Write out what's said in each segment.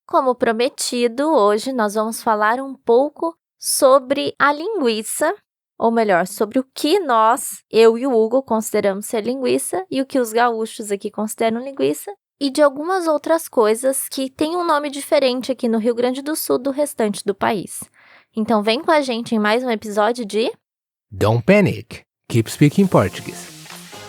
Como prometido, hoje nós vamos falar um pouco sobre a linguiça, ou melhor, sobre o que eu e o Hugo, consideramos ser linguiça e o que os gaúchos aqui consideram linguiça, e de algumas outras coisas que têm um nome diferente aqui no Rio Grande do Sul do restante do país. Então vem com a gente em mais um episódio de Don't panic, keep speaking Portuguese.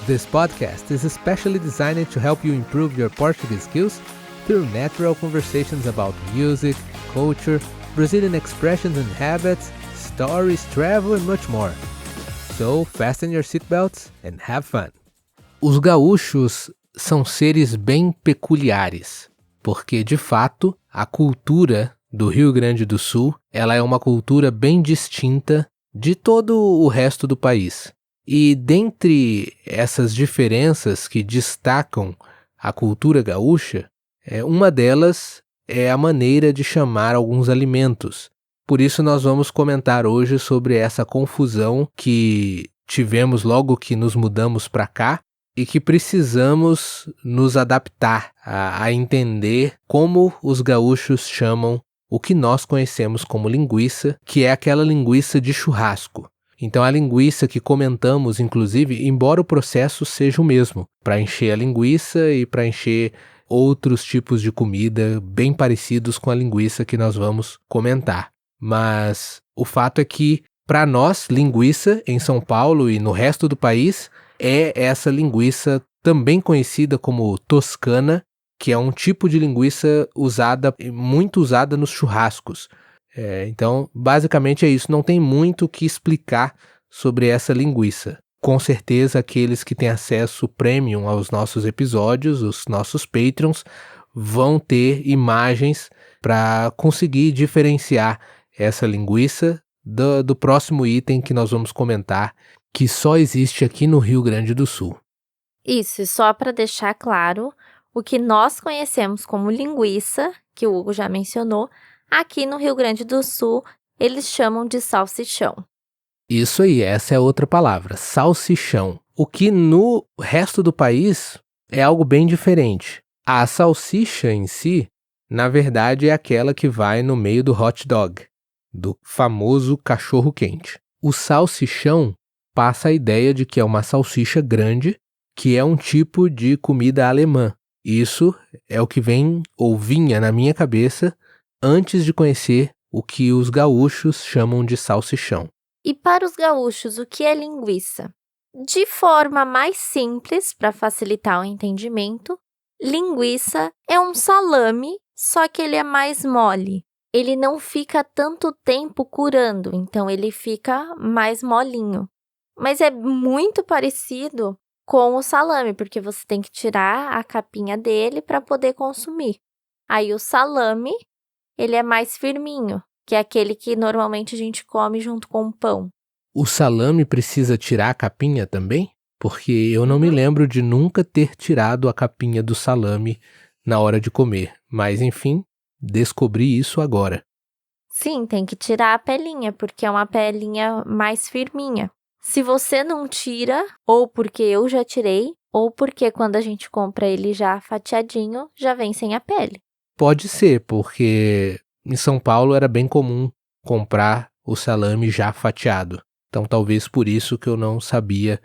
This podcast is especially designed to help you improve your Portuguese skills through natural conversations about music, culture, Brazilian expressions and habits, stories, travel and much more. So fasten your seatbelts and have fun. Os gaúchos são seres bem peculiares, porque de fato a cultura do Rio Grande do Sul, ela é uma cultura bem distinta de todo o resto do país. E dentre essas diferenças que destacam a cultura gaúcha, uma delas é a maneira de chamar alguns alimentos. Por isso nós vamos comentar hoje sobre essa confusão que tivemos logo que nos mudamos para cá e que precisamos nos adaptar a entender como os gaúchos chamam o que nós conhecemos como linguiça, que é aquela linguiça de churrasco. Então a linguiça que comentamos, inclusive, embora o processo seja o mesmo, para encher a linguiça e para encher outros tipos de comida bem parecidos com a linguiça que nós vamos comentar. Mas o fato é que, para nós, linguiça em São Paulo e no resto do país é essa linguiça também conhecida como toscana, que é um tipo de linguiça muito usada nos churrascos. Então, basicamente é isso, não tem muito o que explicar sobre essa linguiça. Com certeza, aqueles que têm acesso premium aos nossos episódios, os nossos Patreons, vão ter imagens para conseguir diferenciar essa linguiça do próximo item que nós vamos comentar, que só existe aqui no Rio Grande do Sul. Isso, e só para deixar claro, o que nós conhecemos como linguiça, que o Hugo já mencionou, aqui no Rio Grande do Sul, eles chamam de salsichão. Isso aí, essa é outra palavra, salsichão. O que no resto do país é algo bem diferente. A salsicha em si, na verdade, é aquela que vai no meio do hot dog, do famoso cachorro-quente. O salsichão passa a ideia de que é uma salsicha grande, que é um tipo de comida alemã. Isso é o que vem ou vinha na minha cabeça antes de conhecer o que os gaúchos chamam de salsichão. E para os gaúchos, o que é linguiça? De forma mais simples, para facilitar o entendimento, linguiça é um salame, só que ele é mais mole. Ele não fica tanto tempo curando, então ele fica mais molinho. Mas é muito parecido com o salame, porque você tem que tirar a capinha dele para poder consumir. Aí o salame, ele é mais firminho, que é aquele que normalmente a gente come junto com o pão. O salame precisa tirar a capinha também? Porque eu não me lembro de nunca ter tirado a capinha do salame na hora de comer. Mas, enfim, descobri isso agora. Sim, tem que tirar a pelinha, porque é uma pelinha mais firminha. Se você não tira, ou porque eu já tirei, ou porque quando a gente compra ele já fatiadinho, já vem sem a pele. Pode ser, porque em São Paulo era bem comum comprar o salame já fatiado. Então talvez por isso que eu não sabia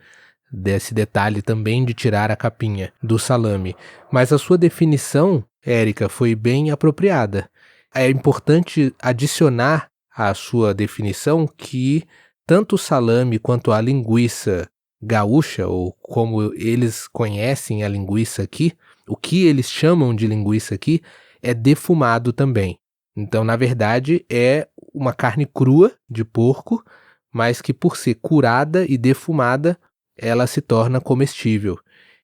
desse detalhe também de tirar a capinha do salame. Mas a sua definição, Érica, foi bem apropriada. É importante adicionar à sua definição que tanto o salame quanto a linguiça gaúcha, ou como eles conhecem a linguiça aqui, o que eles chamam de linguiça aqui, é defumado também. Então, na verdade, é uma carne crua de porco, mas que por ser curada e defumada, ela se torna comestível.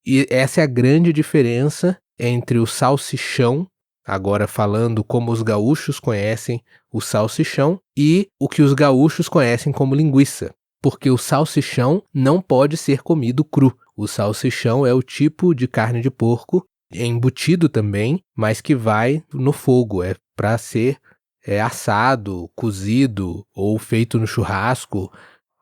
E essa é a grande diferença entre o salsichão, agora falando como os gaúchos conhecem o salsichão, e o que os gaúchos conhecem como linguiça. Porque o salsichão não pode ser comido cru. O salsichão é o tipo de carne de porco, embutido também, mas que vai no fogo, é para ser assado, cozido ou feito no churrasco,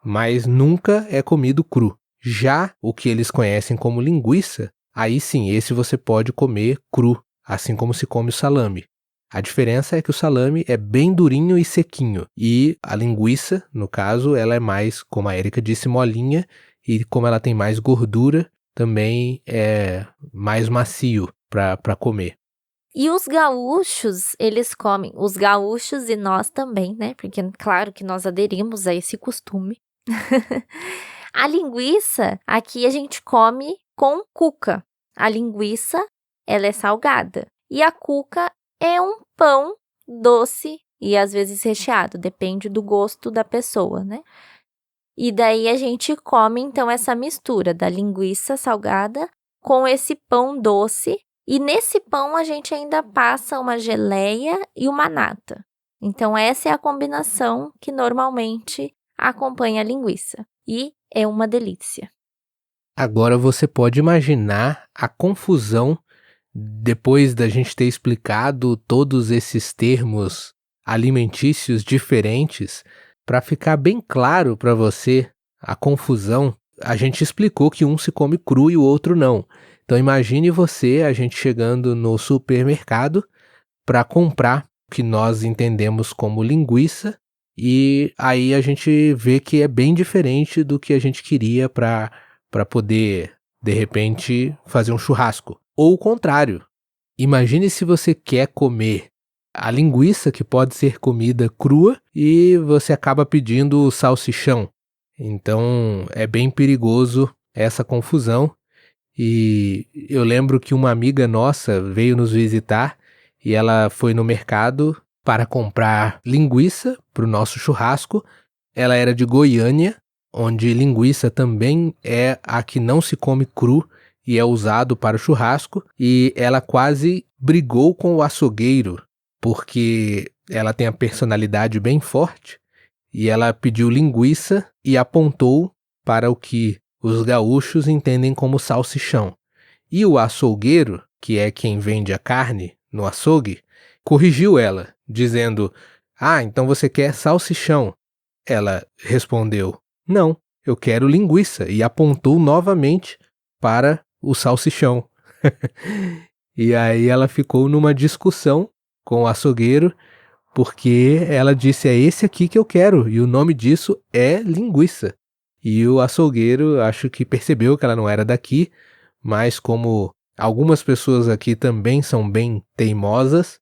mas nunca é comido cru. Já o que eles conhecem como linguiça, aí sim, esse você pode comer cru, assim como se come o salame. A diferença é que o salame é bem durinho e sequinho, e a linguiça, no caso, ela é mais, como a Erika disse, molinha, e como ela tem mais gordura, também é mais macio para comer. E os gaúchos, eles comem, os gaúchos e nós também, né? Porque claro que nós aderimos a esse costume. A linguiça, aqui a gente come com cuca. A linguiça, ela é salgada. E a cuca é um pão doce e às vezes recheado, depende do gosto da pessoa, né? E daí a gente come, então, essa mistura da linguiça salgada com esse pão doce. E nesse pão a gente ainda passa uma geleia e uma nata. Então, essa é a combinação que normalmente acompanha a linguiça. E é uma delícia. Agora você pode imaginar a confusão depois da gente ter explicado todos esses termos alimentícios diferentes. Para ficar bem claro para você a confusão, a gente explicou que um se come cru e o outro não. Então imagine a gente chegando no supermercado para comprar o que nós entendemos como linguiça, e aí a gente vê que é bem diferente do que a gente queria para poder, de repente, fazer um churrasco. Ou o contrário. Imagine se você quer comer a linguiça, que pode ser comida crua, e você acaba pedindo o salsichão. Então é bem perigoso essa confusão. E eu lembro que uma amiga nossa veio nos visitar e ela foi no mercado para comprar linguiça para o nosso churrasco. Ela era de Goiânia, onde linguiça também é a que não se come cru e é usado para o churrasco, e ela quase brigou com o açougueiro, porque ela tem a personalidade bem forte, e ela pediu linguiça e apontou para o que os gaúchos entendem como salsichão. E o açougueiro, que é quem vende a carne no açougue, corrigiu ela, dizendo: "Ah, então você quer salsichão?" Ela respondeu: "Não, eu quero linguiça", e apontou novamente para o salsichão. E aí ela ficou numa discussão com o açougueiro, porque ela disse: "É esse aqui que eu quero, e o nome disso é linguiça." E o açougueiro, acho que percebeu que ela não era daqui, mas como algumas pessoas aqui também são bem teimosas,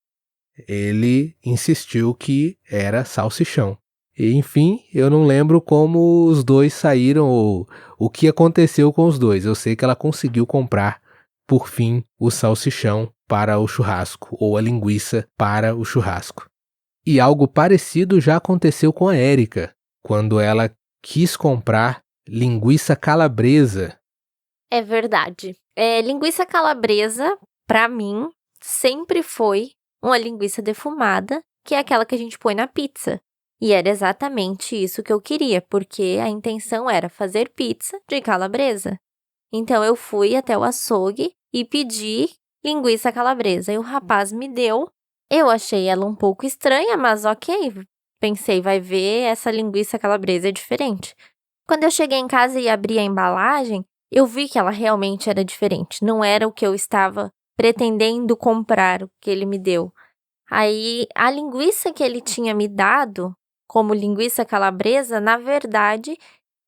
ele insistiu que era salsichão. E, enfim, eu não lembro como os dois saíram ou o que aconteceu com os dois. Eu sei que ela conseguiu comprar, por fim, o salsichão para o churrasco, ou a linguiça para o churrasco. E algo parecido já aconteceu com a Erika, quando ela quis comprar linguiça calabresa. É verdade. Linguiça calabresa, para mim, sempre foi uma linguiça defumada, que é aquela que a gente põe na pizza. E era exatamente isso que eu queria, porque a intenção era fazer pizza de calabresa. Então, eu fui até o açougue e pedi linguiça calabresa. E o rapaz me deu. Eu achei ela um pouco estranha, mas ok. Pensei, vai ver, essa linguiça calabresa é diferente. Quando eu cheguei em casa e abri a embalagem, eu vi que ela realmente era diferente. Não era o que eu estava pretendendo comprar, o que ele me deu. Aí, a linguiça que ele tinha me dado, como linguiça calabresa, na verdade,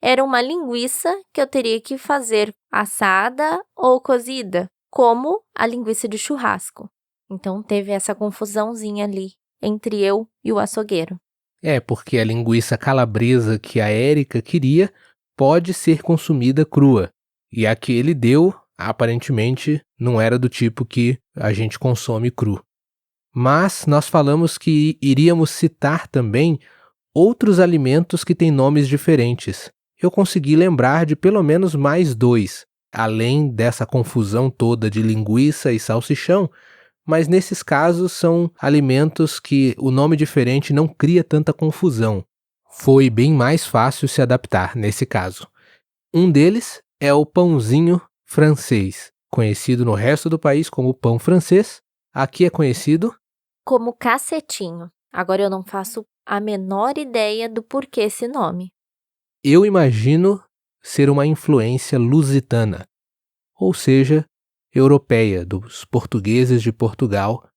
era uma linguiça que eu teria que fazer assada ou cozida, como a linguiça de churrasco. Então, teve essa confusãozinha ali entre eu e o açougueiro. É, porque a linguiça calabresa que a Erika queria pode ser consumida crua. E a que ele deu, aparentemente, não era do tipo que a gente consome cru. Mas nós falamos que iríamos citar também outros alimentos que têm nomes diferentes. Eu consegui lembrar de pelo menos mais 2, além dessa confusão toda de linguiça e salsichão, mas nesses casos são alimentos que o nome diferente não cria tanta confusão. Foi bem mais fácil se adaptar nesse caso. Um deles é o pãozinho francês, conhecido no resto do país como pão francês. Aqui é conhecido como cacetinho. Agora eu não faço a menor ideia do porquê esse nome. Eu imagino ser uma influência lusitana, ou seja, europeia, dos portugueses de Portugal,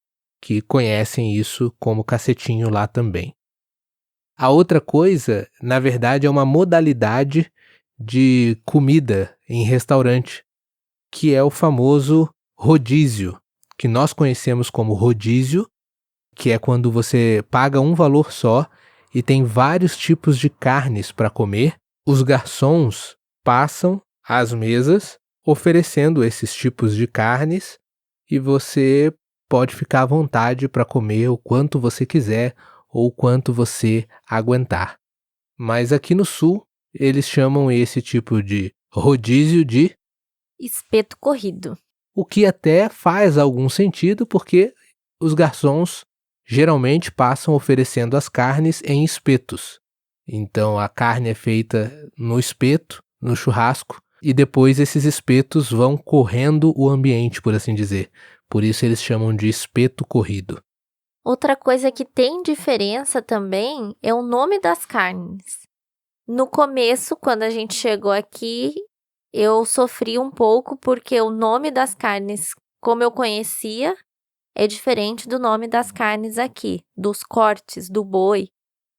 que conhecem isso como cacetinho lá também. A outra coisa, na verdade, é uma modalidade de comida em restaurante, que é o famoso rodízio, que nós conhecemos como rodízio, que é quando você paga um valor só e tem vários tipos de carnes para comer. Os garçons passam às mesas oferecendo esses tipos de carnes e você pode ficar à vontade para comer o quanto você quiser ou o quanto você aguentar. Mas aqui no sul, eles chamam esse tipo de rodízio de espeto corrido. O que até faz algum sentido, porque os garçons geralmente passam oferecendo as carnes em espetos. Então a carne é feita no espeto, no churrasco, e depois esses espetos vão correndo o ambiente, por assim dizer. Por isso eles chamam de espeto corrido. Outra coisa que tem diferença também é o nome das carnes. No começo, quando a gente chegou aqui, eu sofri um pouco porque o nome das carnes, como eu conhecia, é diferente do nome das carnes aqui, dos cortes, do boi.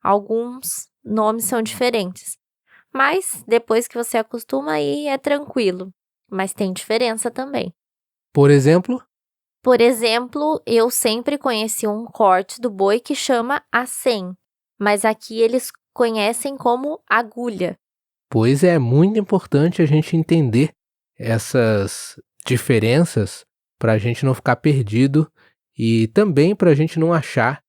Alguns nomes são diferentes. Mas depois que você acostuma, aí é tranquilo. Mas tem diferença também. Por exemplo, eu sempre conheci um corte do boi que chama acém, mas aqui eles conhecem como agulha. pois é muito importante a gente entender essas diferenças para a gente não ficar perdido e também para a gente não achar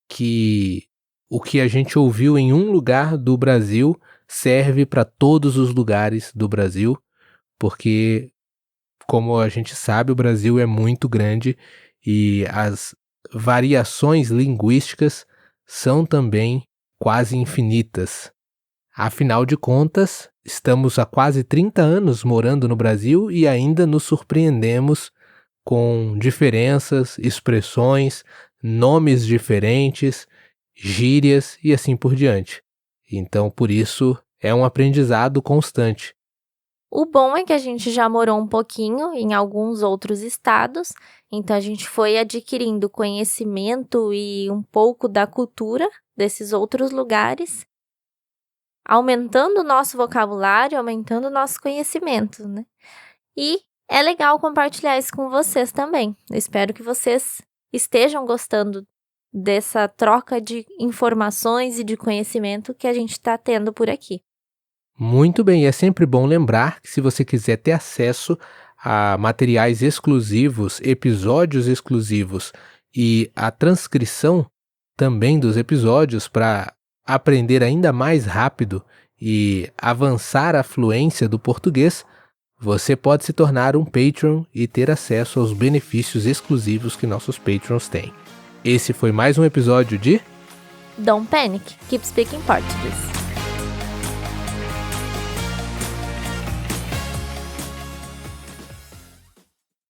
que o que a gente ouviu em um lugar do Brasil serve para todos os lugares do Brasil, porque, como a gente sabe, o Brasil é muito grande e as variações linguísticas são também quase infinitas. Afinal de contas, estamos há quase 30 anos morando no Brasil e ainda nos surpreendemos com diferenças, expressões, nomes diferentes, gírias e assim por diante. Então, por isso, é um aprendizado constante. O bom é que a gente já morou um pouquinho em alguns outros estados, então a gente foi adquirindo conhecimento e um pouco da cultura desses outros lugares, aumentando o nosso vocabulário, aumentando o nosso conhecimento, né? E é legal compartilhar isso com vocês também. Eu espero que vocês estejam gostando dessa troca de informações e de conhecimento que a gente está tendo por aqui. Muito bem, e é sempre bom lembrar que se você quiser ter acesso a materiais exclusivos, episódios exclusivos e a transcrição também dos episódios para aprender ainda mais rápido e avançar a fluência do português, você pode se tornar um Patreon e ter acesso aos benefícios exclusivos que nossos Patrons têm. Esse foi mais um episódio de Don't Panic, Keep Speaking Portuguese.